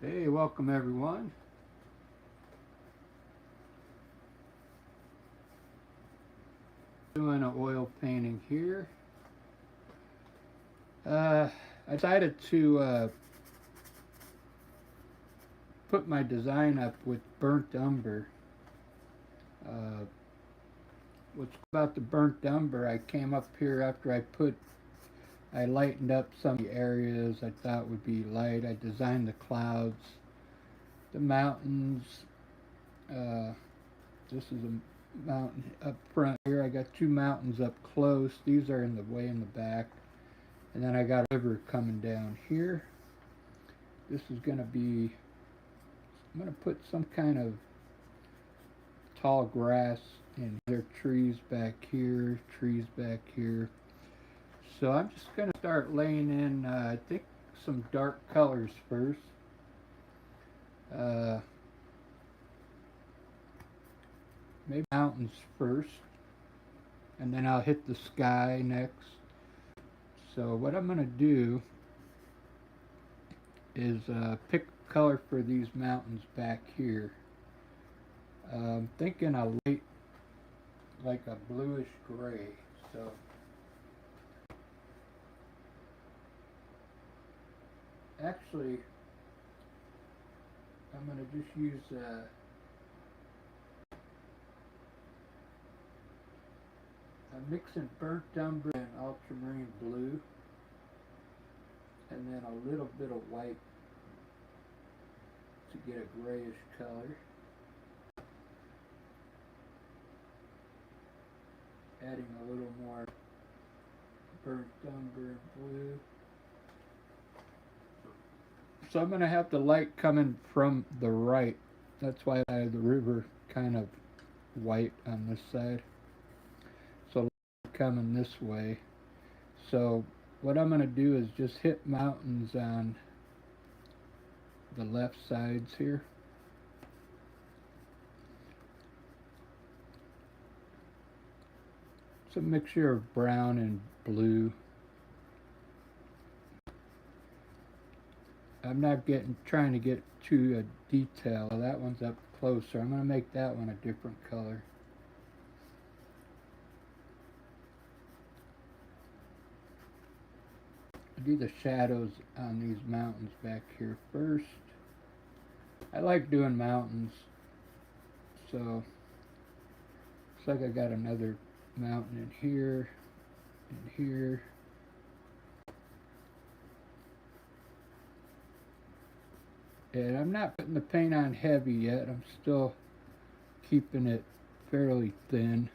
Hey, welcome everyone. Doing an oil painting here. I decided to put my design up with burnt umber. Uh, what's about the burnt umber, I came up here after I lightened up some of the areas I thought would be light. I designed the clouds, the mountains. Uh, this is a mountain up front here. I got two mountains up close. These are in the way in the back. And then I got a river coming down here. This is going to be, I'm going to put some kind of tall grass in. There are trees back here, trees back here. So I'm just going to start laying in, I think, some dark colors first. Maybe mountains first, and then I'll hit the sky next. So what I'm going to do is pick a color for these mountains back here. I'm thinking a light, like a bluish gray. So actually, I'm going to just use I'm mixing burnt umber and ultramarine blue, and then a little bit of white to get a grayish color. Adding a little more burnt umber and blue. So I'm going to have the light coming from the right. That's why I have the river kind of white on this side. So coming this way. So what I'm going to do is just hit mountains on the left sides here. It's a mixture of brown and blue. I'm not trying to get too detail. That one's up closer. I'm going to make that one a different color. I'll do the shadows on these mountains back here first. I like doing mountains, so looks like I got another mountain in here, in here. And I'm not putting the paint on heavy yet. I'm still keeping it fairly thin.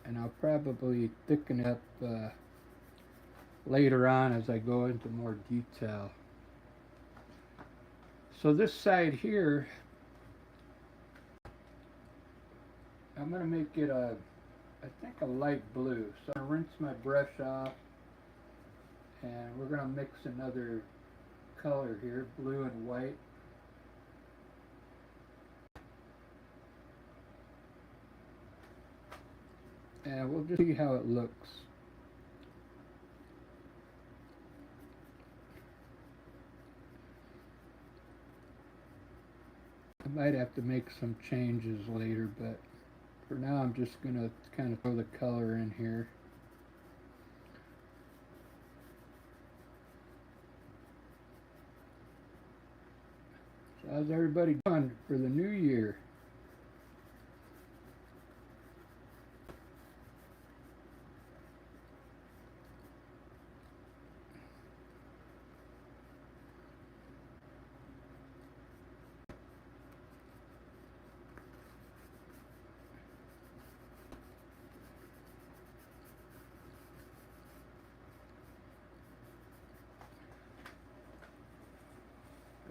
And I'll probably thicken it up later on as I go into more detail. So this side here, I'm going to make it I think a light blue. So I'm going to rinse my brush off, and we're going to mix another color here, blue and white. And we'll just see how it looks. I might have to make some changes later, but for now I'm just going to kind of throw the color in here. So how's everybody doing for the new year?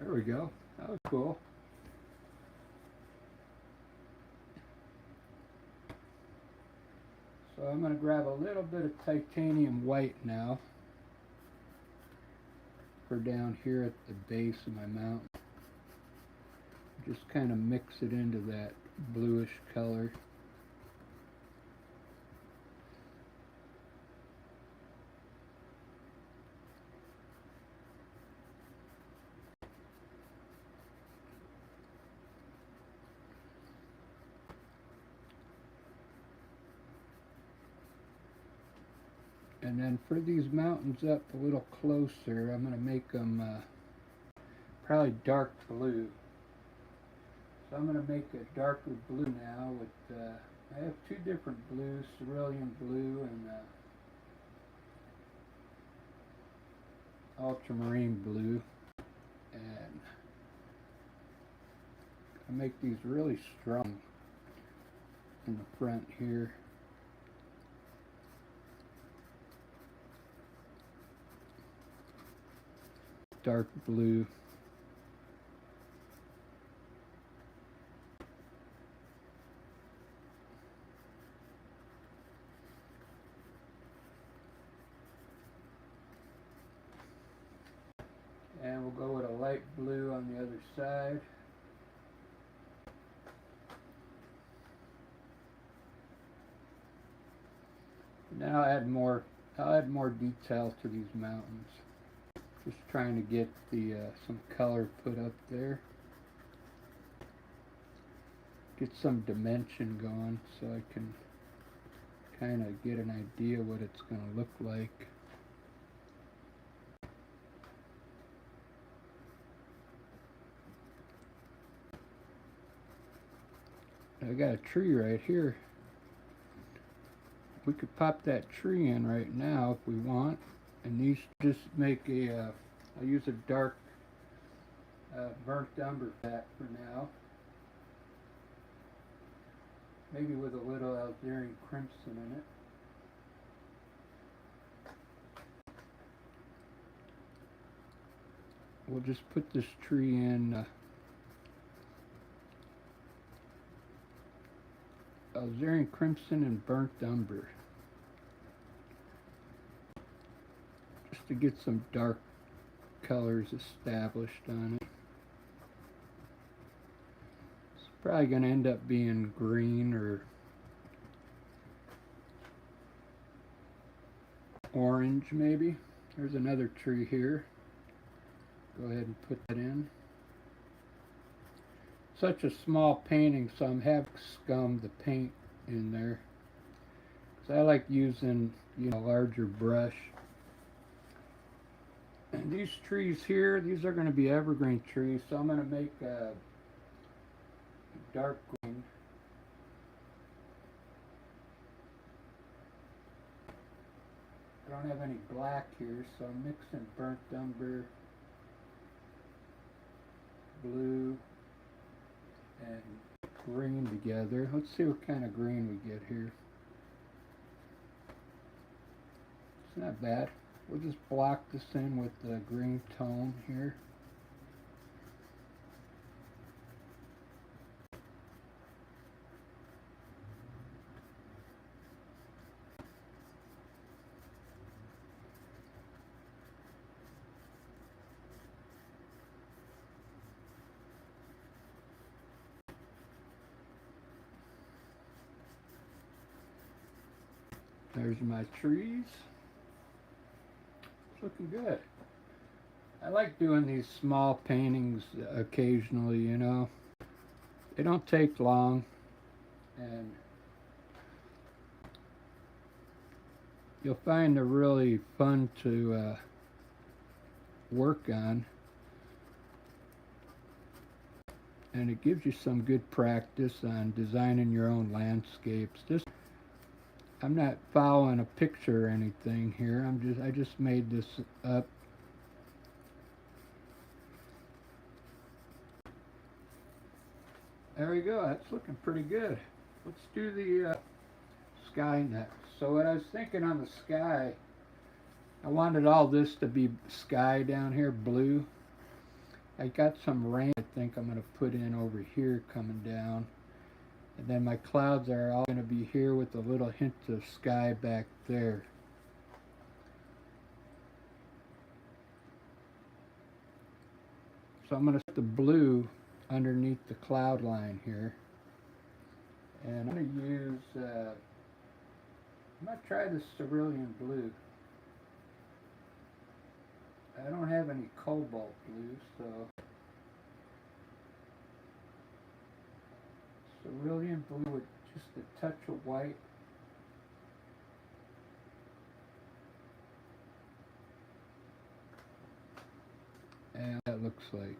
There we go. That was cool. So I'm going to grab a little bit of titanium white now for down here at the base of my mountain. Just kind of mix it into that bluish color. And then for these mountains up a little closer, I'm going to make them probably dark blue. So I'm going to make a darker blue now with, I have two different blues, cerulean blue and ultramarine blue. And I make these really strong in the front here. Dark blue. And we'll go with a light blue on the other side. Now I'll add more detail to these mountains. Just trying to get the some color put up there. Get some dimension going so I can kind of get an idea what it's going to look like. I got a tree right here. We could pop that tree in right now if we want, and these just make a I'll use a dark burnt umber vat for now, maybe with a little Algerian crimson in it. We'll just put this tree in Algerian crimson and burnt umber, just to get some dark colors established on it. It's probably going to end up being green or orange maybe. There's another tree here. Go ahead and put that in. Such a small painting, so I'm having scum the paint in there. So I like using, a larger brush. And these trees here, these are going to be evergreen trees, so I'm going to make a dark green. I don't have any black here, so I'm mixing burnt umber, blue, and green together. Let's see what kind of green we get here. It's not bad. We'll just block this in with the green tone here. There's my trees. It's looking good. I like doing these small paintings occasionally, They don't take long, and you'll find they're really fun to work on. And it gives you some good practice on designing your own landscapes. I'm not following a picture or anything here. I just made this up. There we go. That's looking pretty good. Let's do the sky next. So what I was thinking on the sky, I wanted all this to be sky down here, blue. I got some rain I think I'm going to put in over here coming down. And then my clouds are all going to be here with a little hint of sky back there. So I'm going to put the blue underneath the cloud line here. And I'm going to use, I'm going to try this cerulean blue. I don't have any cobalt blue, so cerulean blue with just a touch of white. looks like.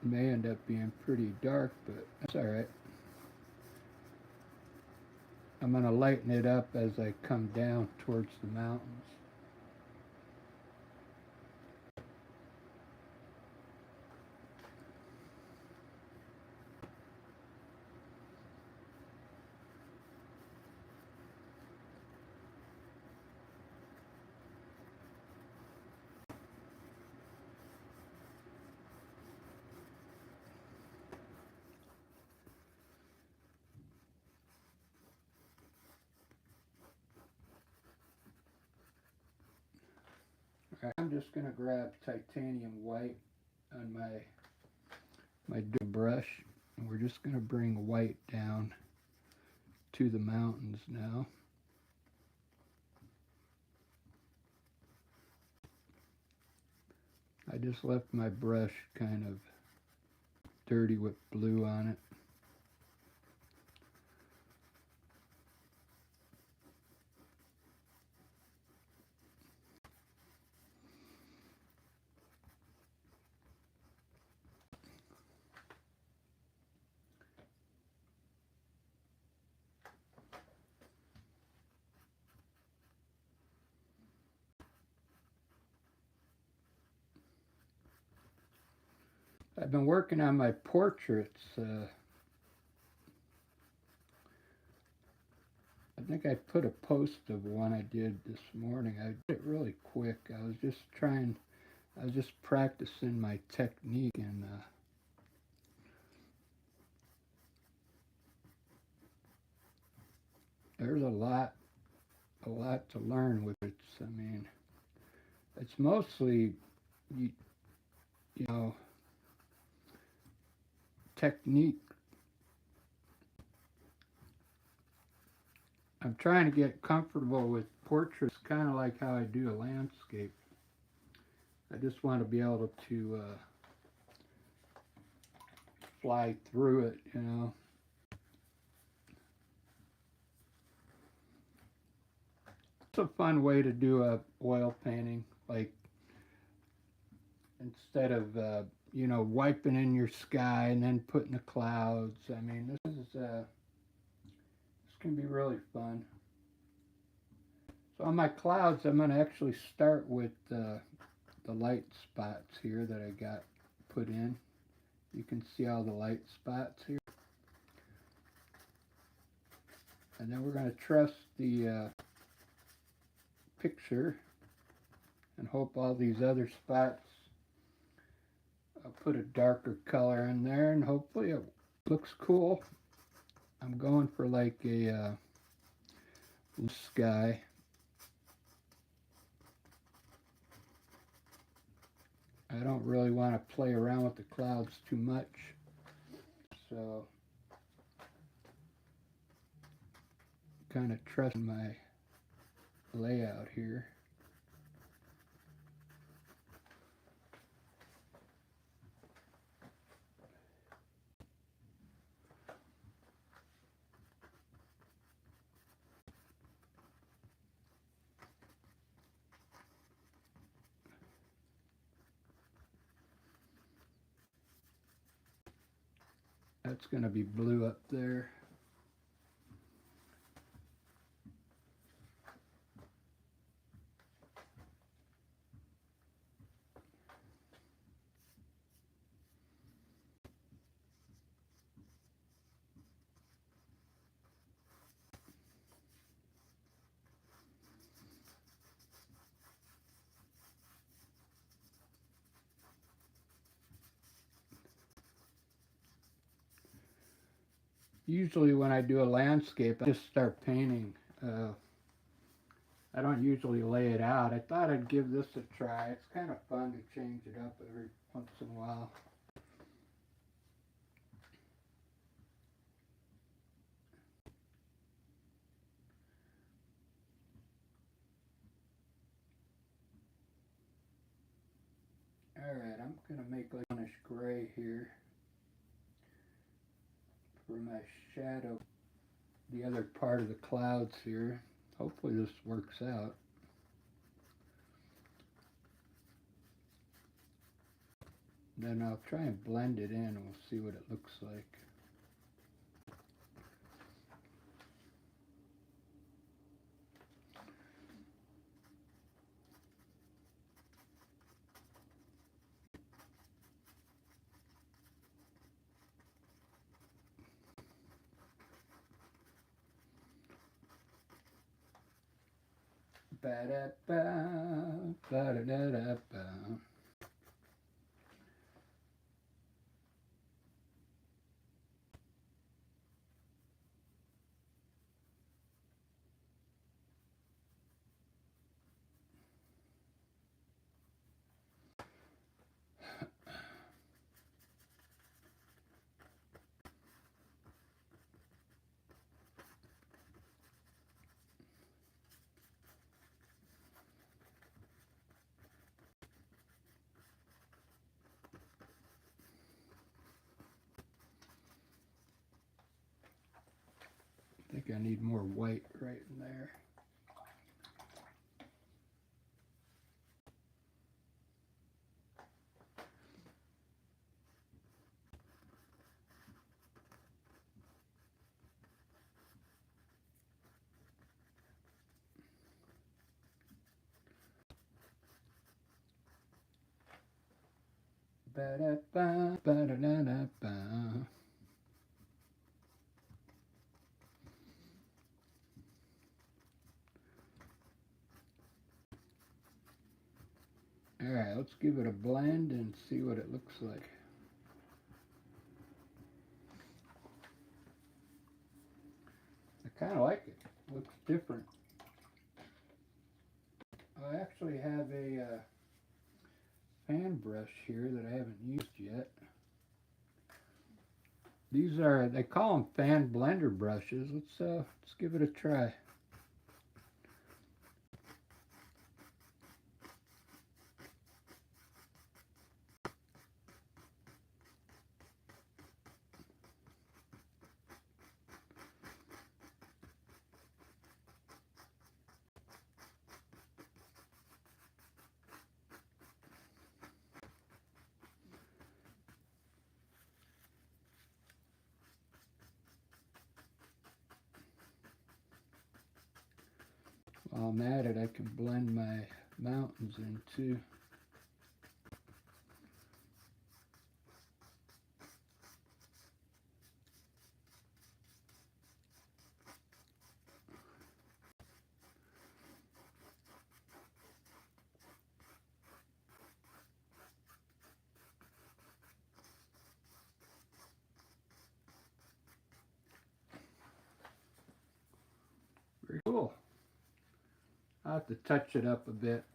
It may end up being pretty dark, but that's alright. I'm going to lighten it up as I come down towards the mountains. I'm just going to grab titanium white on my brush, and we're just going to bring white down to the mountains now. I just left my brush kind of dirty with blue on it. I've been working on my portraits. I think I put a post of one I did this morning. I did it really quick. I was just practicing my technique, and there's a lot to learn with it. I mean, it's mostly, you know, technique. I'm trying to get comfortable with portraits, kind of like how I do a landscape. I just want to be able to fly through it, you know. It's a fun way to do a oil painting, like instead of you know, wiping in your sky and then putting the clouds. I mean, this can be really fun. So on my clouds, I'm going to actually start with the light spots here that I got put in. You can see all the light spots here. And then we're going to trust the picture and hope all these other spots, I'll put a darker color in there, and hopefully it looks cool. I'm going for like a sky. I don't really want to play around with the clouds too much, so kind of trust my layout here. That's going to be blue up there. Usually when I do a landscape, I just start painting. I don't usually lay it out. I thought I'd give this a try. It's kind of fun to change it up every once in a while. Alright, I'm going to make a brownish gray here for my shadow, the other part of the clouds here. Hopefully this works out. Then I'll try and blend it in and we'll see what it looks like. Ba-da-ba, ba-da-da-da-ba. I think I need more white right in there. Ba-da-ba, ba-da-da-da-ba. Alright, let's give it a blend and see what it looks like. I kind of like it. Looks different. I actually have a fan brush here that I haven't used yet. These are, they call them fan blender brushes. Let's give it a try. While I'm at it, I can blend my mountains in too. Very cool. I'll have to touch it up a bit.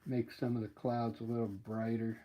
Make some of the clouds a little brighter.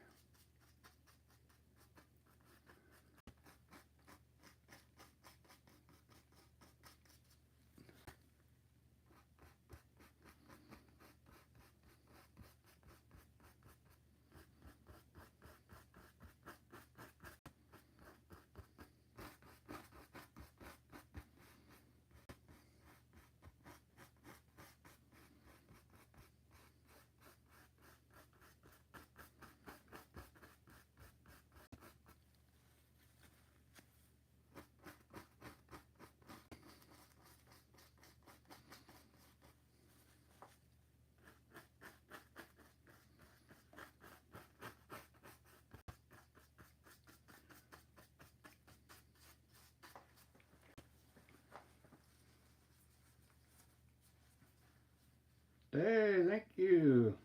Hey, thank you.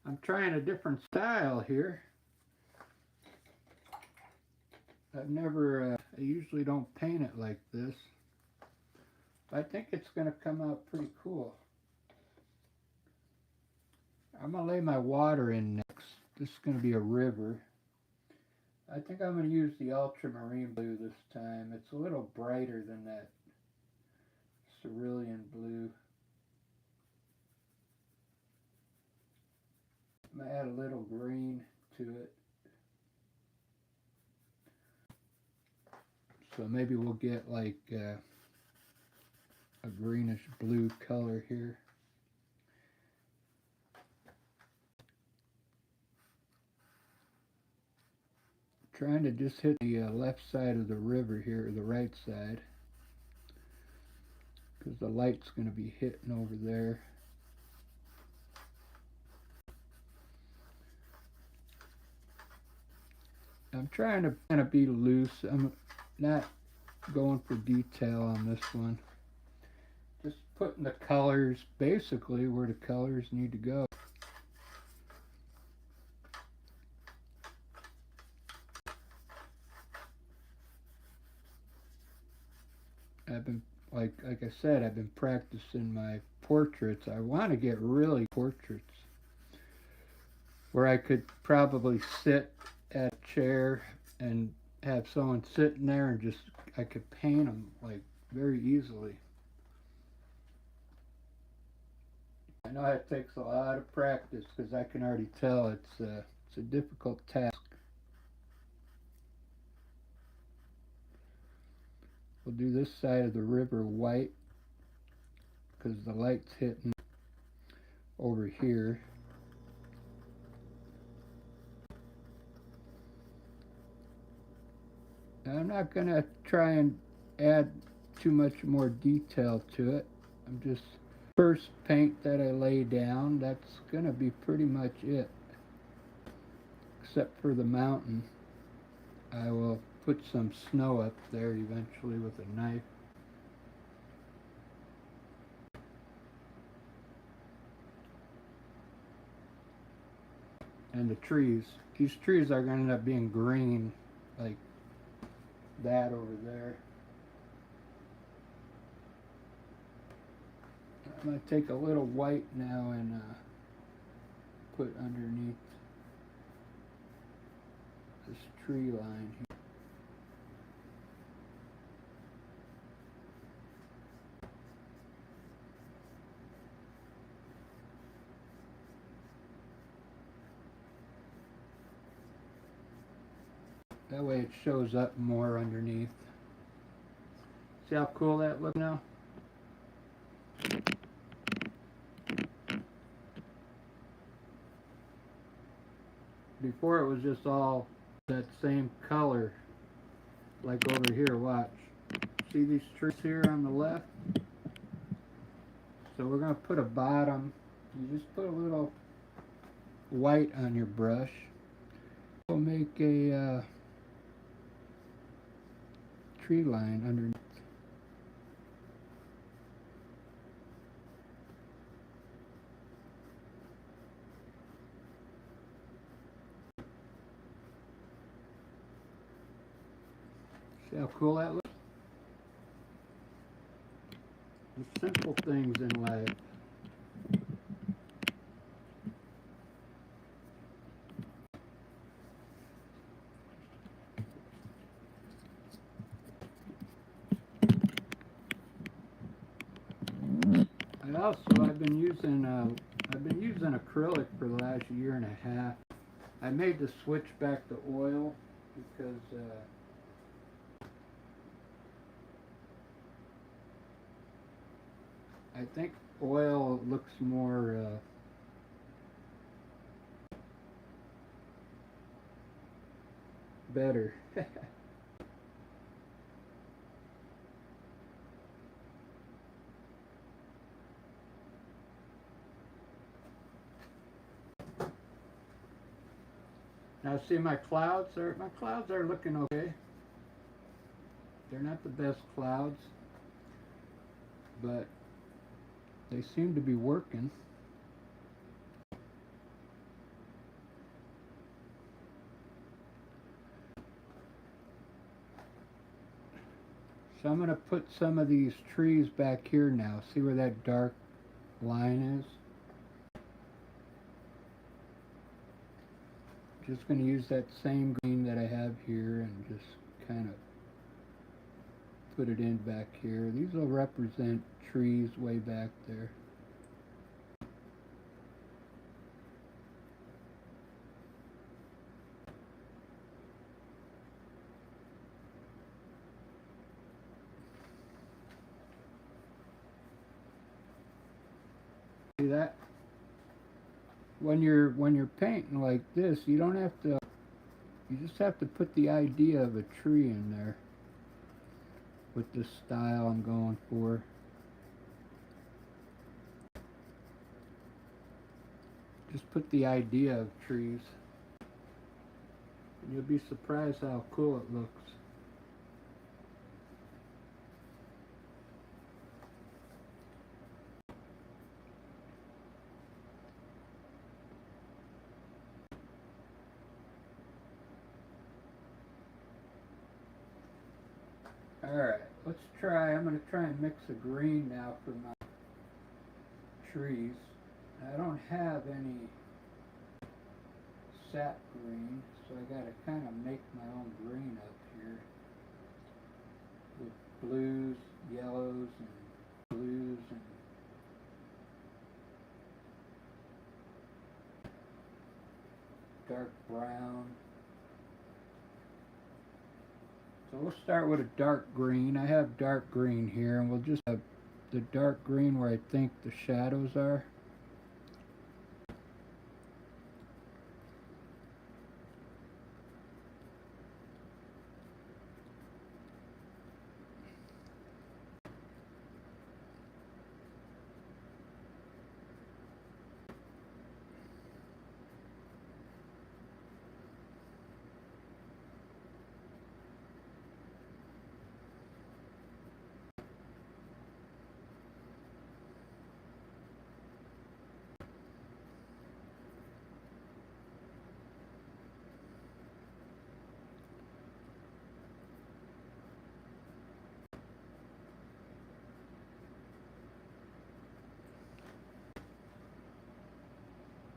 I'm trying a different style here. I usually don't paint it like this. I think it's going to come out pretty cool. I'm going to lay my water in next. This is going to be a river. I think I'm going to use the ultramarine blue this time. It's a little brighter than that cerulean blue. I'm gonna add a little green to it. So maybe we'll get like a greenish blue color here. Trying to just hit the left side of the river here, or the right side, because the light's going to be hitting over there. I'm trying to kind of be loose. I'm not going for detail on this one. Just putting the colors basically where the colors need to go. I've been, like I said, I've been practicing my portraits. I want to get really portraits where I could probably sit at a chair and have someone sitting there and just, I could paint them like very easily. I know it takes a lot of practice because I can already tell it's a difficult task. We'll do this side of the river white because the light's hitting over here. I'm not going to try and add too much more detail to it. I'm just, first paint that I lay down, that's going to be pretty much it. Except for the mountain. I will put some snow up there eventually with a knife. And the trees. These trees are going to end up being green, like that over there. I'm going to take a little white now and put underneath this tree line here. That way it shows up more underneath. See how cool that looks now? Before it was just all that same color, like over here, watch. See these trees here on the left? So we're going to put a bottom. You just put a little white on your brush. We'll make a tree line underneath. See how cool that looks? The simple things in life. I've been using acrylic for the last year and a half. I made the switch back to oil because I think oil looks more better. Now see my clouds are looking okay. They're not the best clouds, but they seem to be working. So I'm going to put some of these trees back here now. See where that dark line is? Just going to use that same green that I have here and just kind of put it in back here. These will represent trees way back there. See that? When you're painting like this, you don't have to. You just have to put the idea of a tree in there with the style I'm going for. Just put the idea of trees, and you'll be surprised how cool it looks. Alright, let's try. I'm going to try and mix a green now for my trees. I don't have any sap green, so I got to kind of make my own green up here with blues, yellows, and blues, and dark brown. So we'll start with a dark green. I have dark green here, and we'll just have the dark green where I think the shadows are.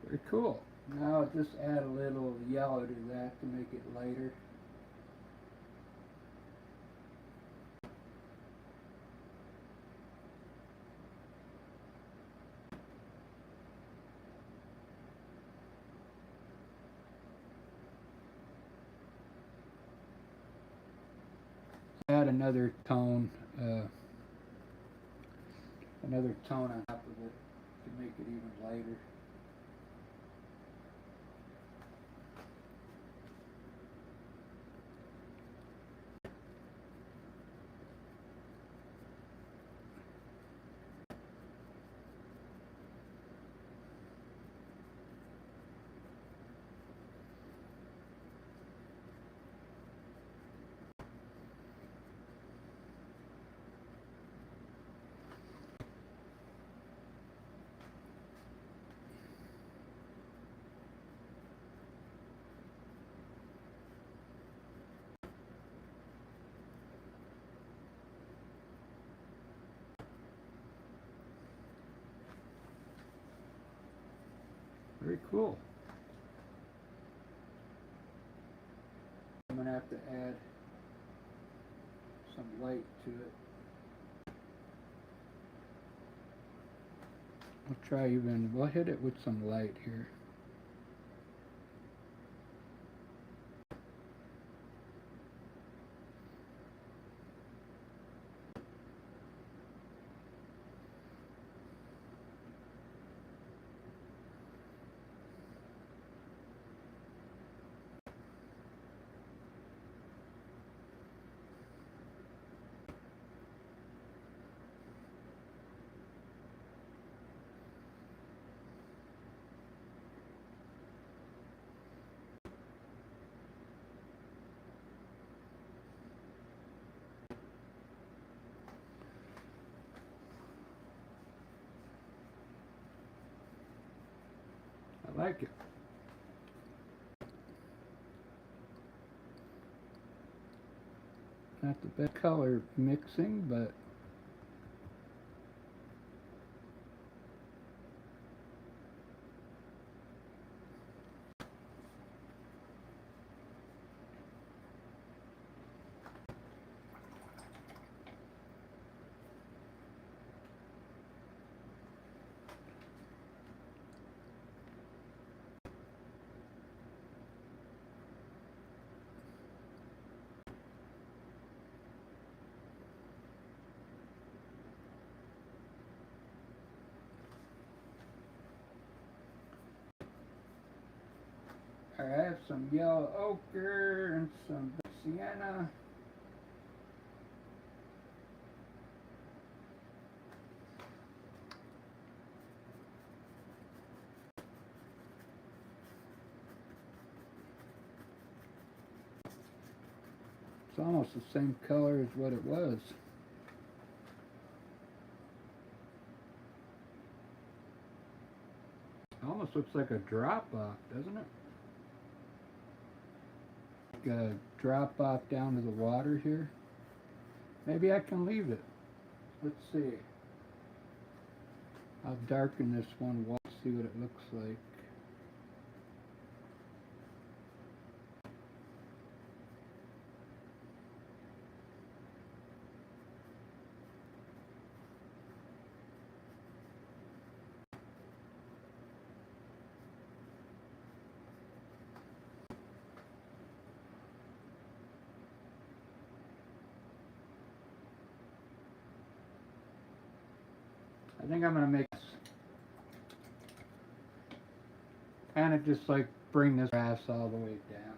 Very cool. Now I'll just add a little yellow to that to make it lighter. Add another tone on top of it to make it even lighter. Very cool. I'm going to have to add some light to it. We'll hit it with some light here. I like it. Not the best color mixing, but I have some yellow ochre and some burnt sienna. It's almost the same color as what it was. Almost looks like a drop off, doesn't it? Like a drop off down to the water here. Maybe I can leave it. Let's see. I'll darken this one white, see what it looks like. I think I'm going to make this kind of just like bring this grass all the way down.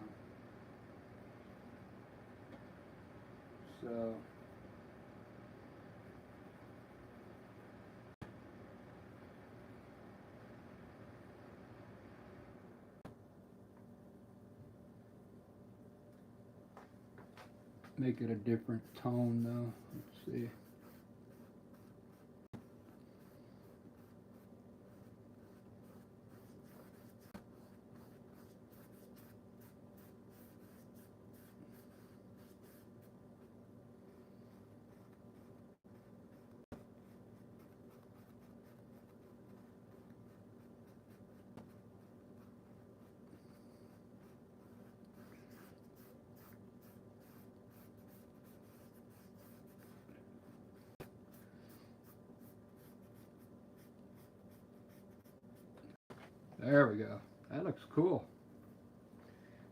So make it a different tone though. Let's see. There we go. That looks cool.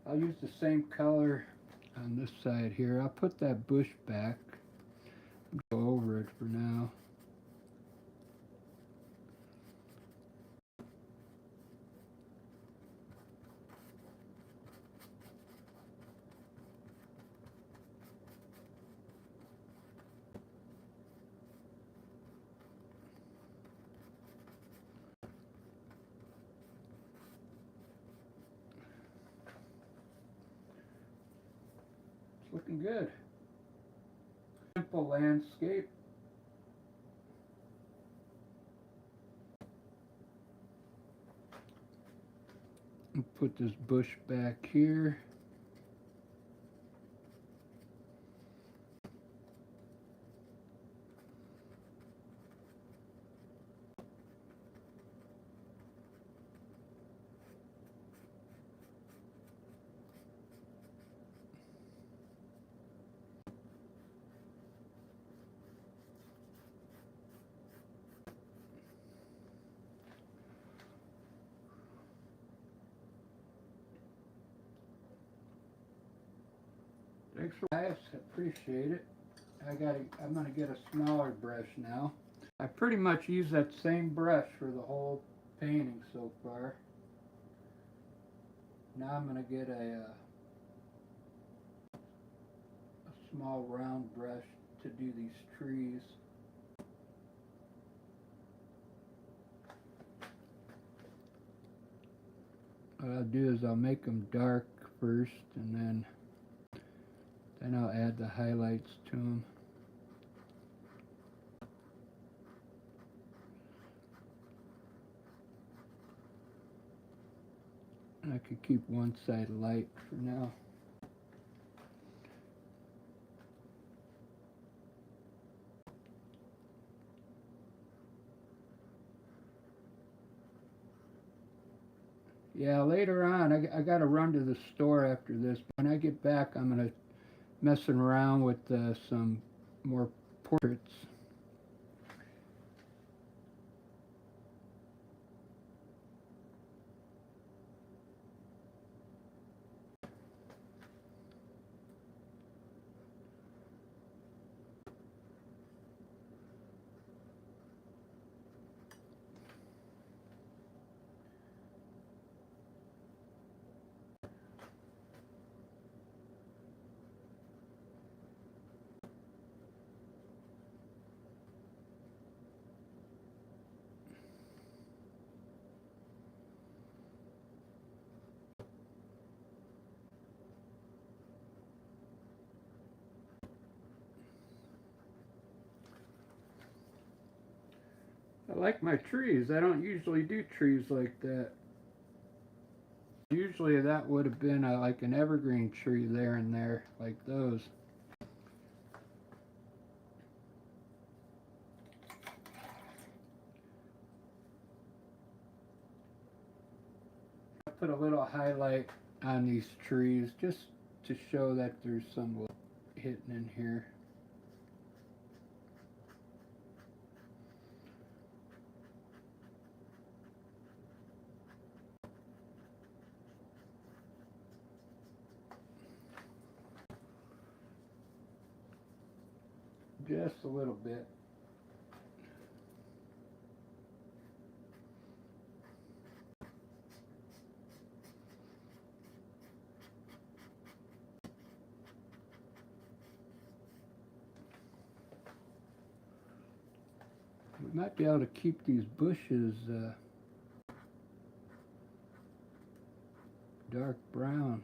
I'll use the same color on this side here. I'll put that bush back. Go over it for now. Looking good. Simple landscape. I'll put this bush back here. Thanks for guys, appreciate it. I'm gonna get a smaller brush now. I pretty much use that same brush for the whole painting so far. Now I'm gonna get a small round brush to do these trees. What I'll do is I'll make them dark first, and then I'll add the highlights to them. I could keep one side light for now. Yeah, later on, I got to run to the store after this. When I get back, I'm going to messing around with some more portraits. I like my trees. I don't usually do trees like that. Usually that would have been like an evergreen tree there and there, like those. I put a little highlight on these trees just to show that there's some hitting in here. Just a little bit. We might be able to keep these bushes dark brown.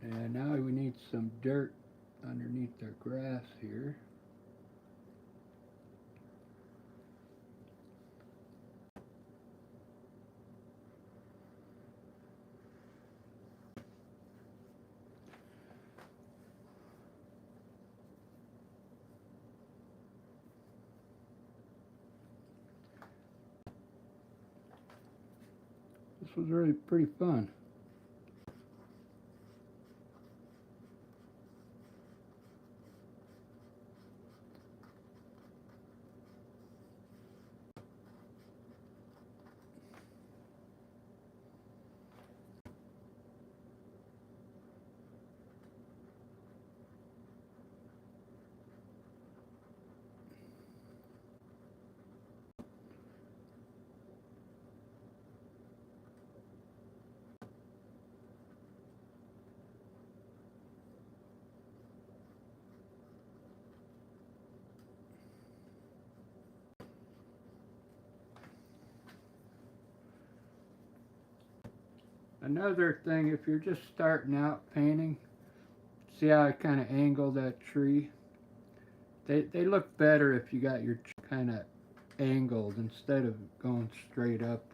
And now we need some dirt underneath our grass here. This was really pretty fun. Another thing, if you're just starting out painting, see how I kind of angle that tree? They look better if you got your kind of angled instead of going straight up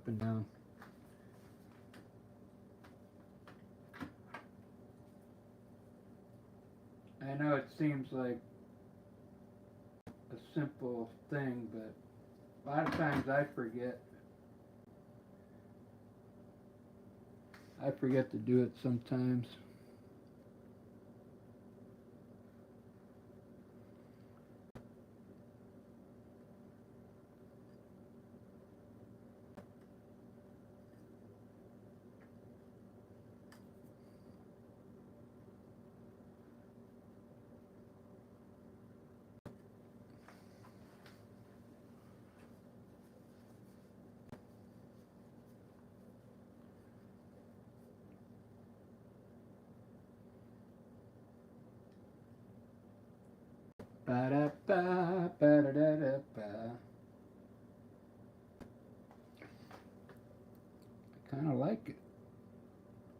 and down. I know it seems like a simple thing, but a lot of times I forget. I forget to do it sometimes. Ba-da-ba, ba-da-da-da-ba. I kind of like it.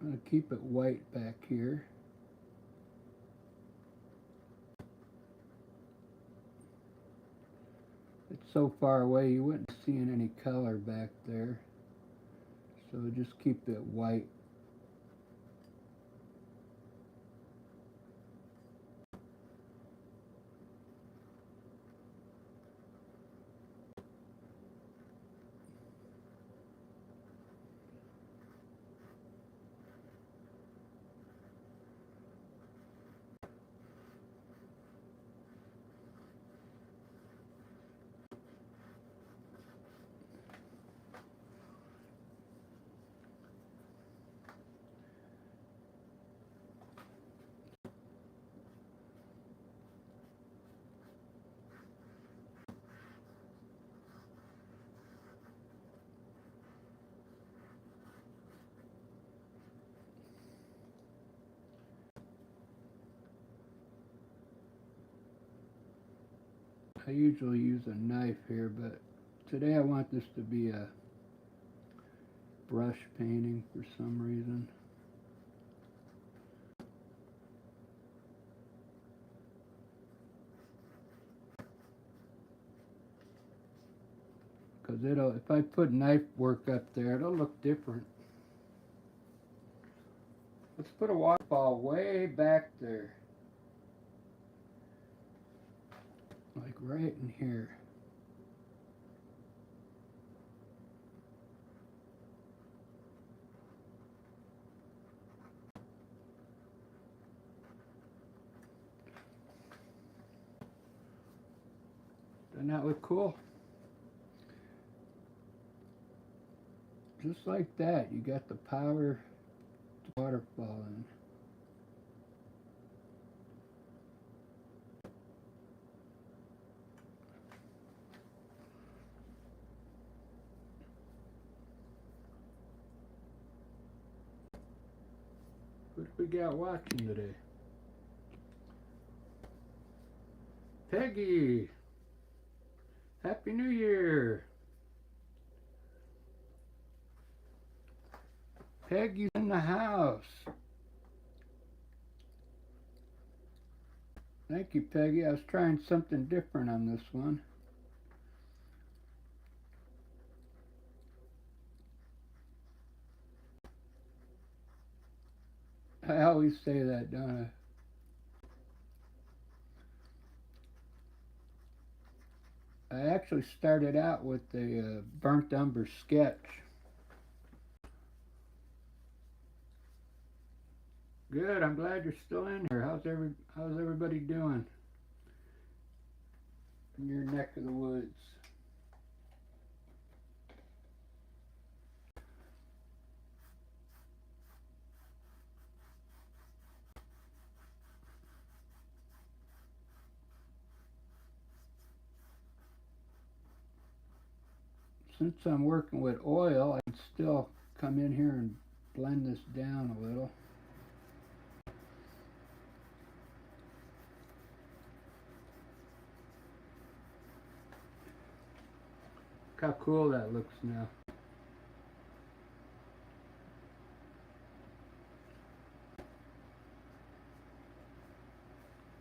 I'm going to keep it white back here. It's so far away you wouldn't see any color back there. So just keep it white. I usually use a knife here, but today I want this to be a brush painting for some reason. Because if I put knife work up there, it'll look different. Let's put a waterfall way back there. Like right in here. Doesn't that look cool? Just like that, you got the power to waterfall in. What do we got watching today? Peggy! Happy New Year! Peggy's in the house. Thank you, Peggy. I was trying something different on this one. I always say that, don't I? I actually started out with a burnt umber sketch. Good. I'm glad you're still in here. How's everybody doing in your neck of the woods? Since I'm working with oil, I can still come in here and blend this down a little. Look how cool that looks now.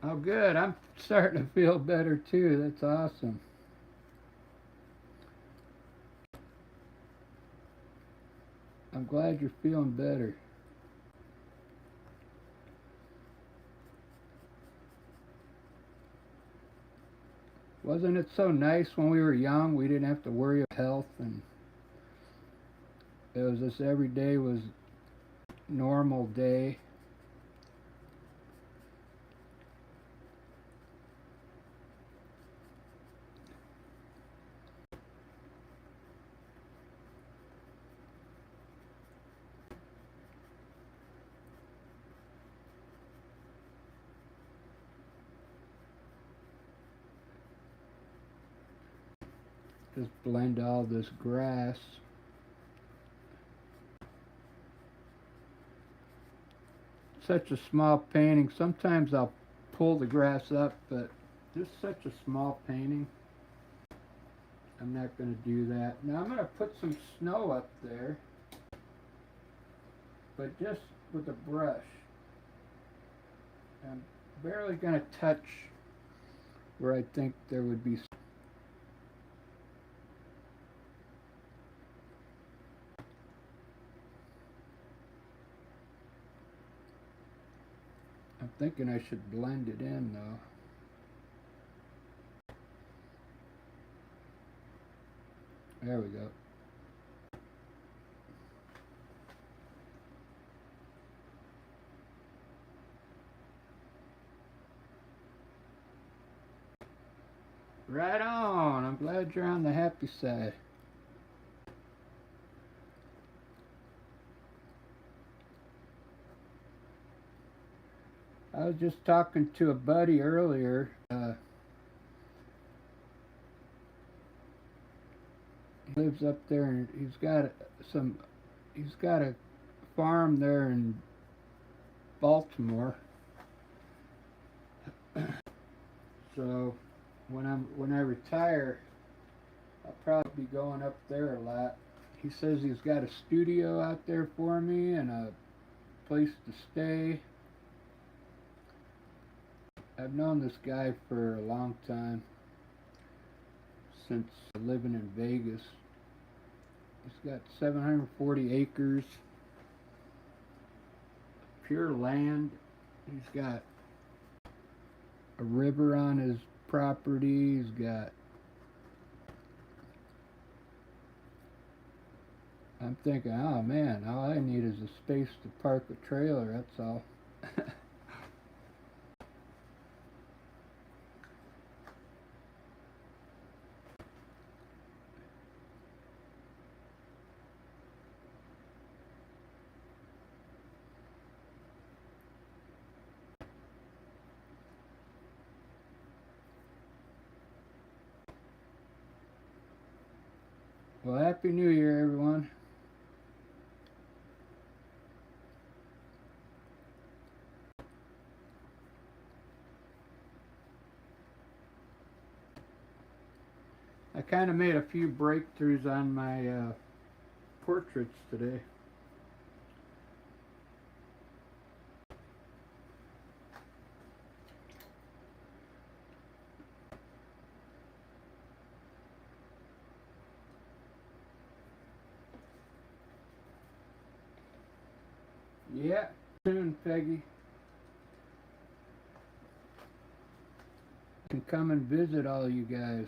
Oh good, I'm starting to feel better too. That's awesome. I'm glad you're feeling better. Wasn't it so nice when we were young? We didn't have to worry about health, and it was just every day was normal day. Just blend all this grass. Such a small painting. Sometimes I'll pull the grass up, but just such a small painting. I'm not going to do that. Now I'm going to put some snow up there, but just with a brush. I'm barely going to touch where I think there would be. I'm thinking I should blend it in though. There we go. Right on. I'm glad you're on the happy side. I was just talking to a buddy earlier. He lives up there, and he's got a farm there in Baltimore. So when I retire, I'll probably be going up there a lot. He says he's got a studio out there for me and a place to stay. I've known this guy for a long time, since living in Vegas. He's got 740 acres, pure land. He's got a river on his property. He's got, I'm thinking, oh man, all I need is a space to park a trailer, that's all. Well, Happy New Year, everyone. I kind of made a few breakthroughs on my portraits today. Yeah, soon, Peggy. I can come and visit all you guys.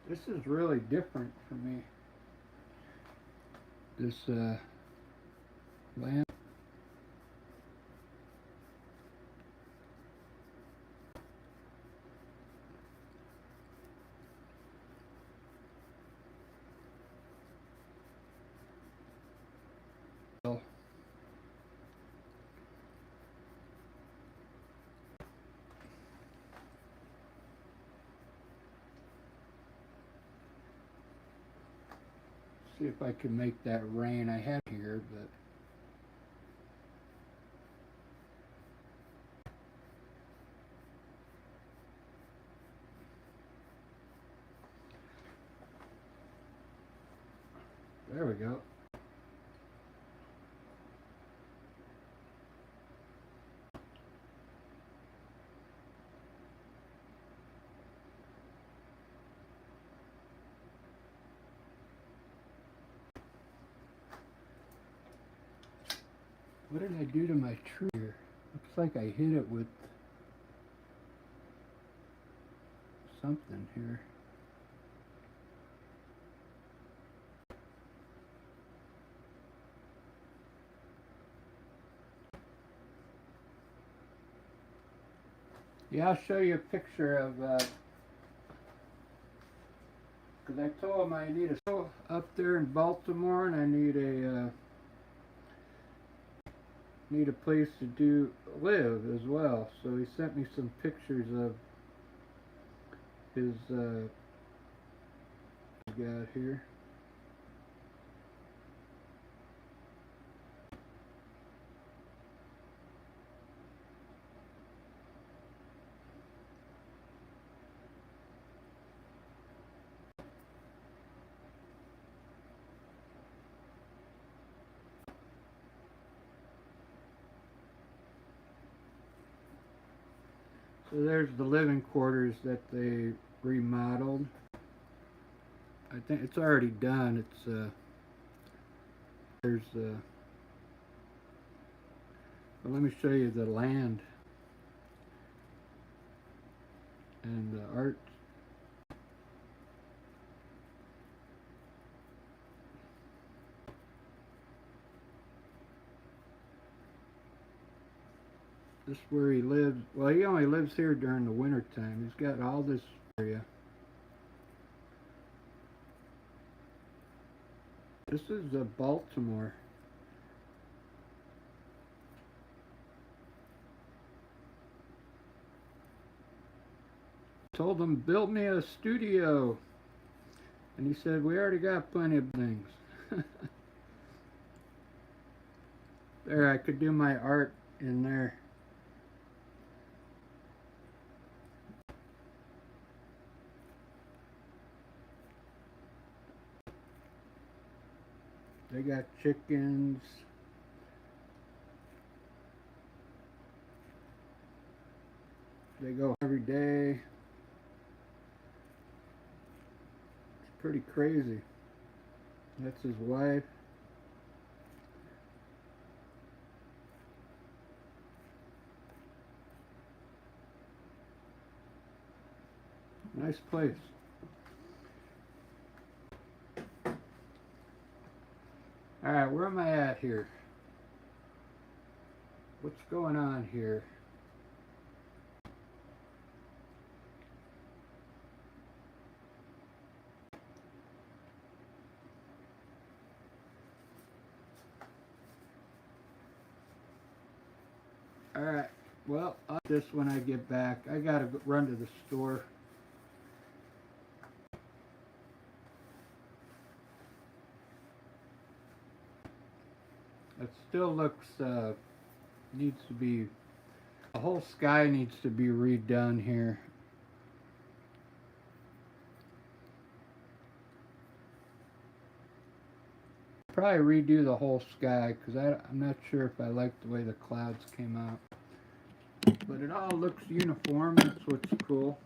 This is really different for me. This land. See if I can make that rain. I have here, but there we go. What did I do to my tree here? Looks like I hit it with something here. Yeah, I'll show you a picture of, because I told him I need a up there in Baltimore, and I need a place to live as well. So he sent me some pictures of his got here. So there's the living quarters that they remodeled. I think it's already done. It's there's well, let me show you the land and the art. This is where he lives. Well, he only lives here during the winter time. He's got all this area. This is Baltimore. Told him, build me a studio. And he said, we already got plenty of things. There, I could do my art in there. They got chickens. They go every day. It's pretty crazy. That's his wife. Nice place. Alright, where am I at here? What's going on here? Alright, well, I'll do this when I get back. I gotta run to the store. It still looks, needs to be, the whole sky needs to be redone here. Probably redo the whole sky because I'm not sure if I like the way the clouds came out. But it all looks uniform. That's what's cool.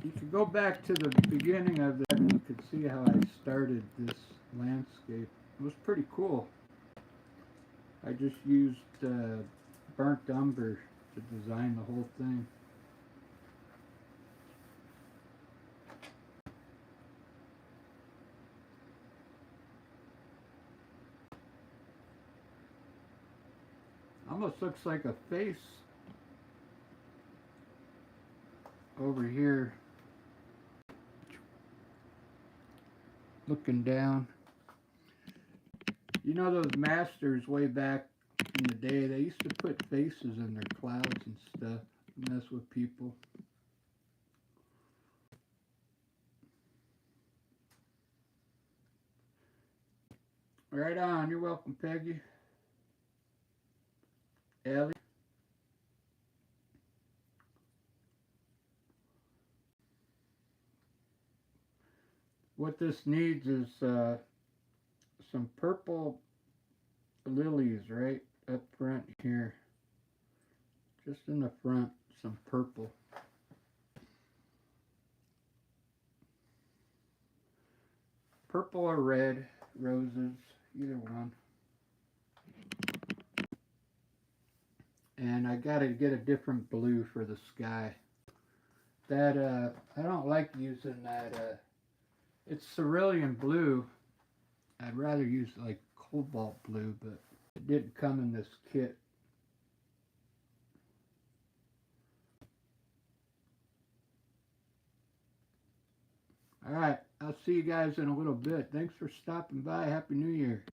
You could go back to the beginning of that and you could see how I started this landscape. It was pretty cool. I just used burnt umber to design the whole thing. Almost looks like a face over here looking down. You know those masters way back in the day, they used to put faces in their clouds and stuff, mess with people. Right on, you're welcome, Peggy. Ellie. What this needs is some purple lilies right up front here. Just in the front, some purple. Purple or red roses, either one. And I gotta get a different blue for the sky. That, I don't like using that, it's cerulean blue. I'd rather use like cobalt blue, but it didn't come in this kit. Alright, I'll see you guys in a little bit. Thanks for stopping by. Happy New Year.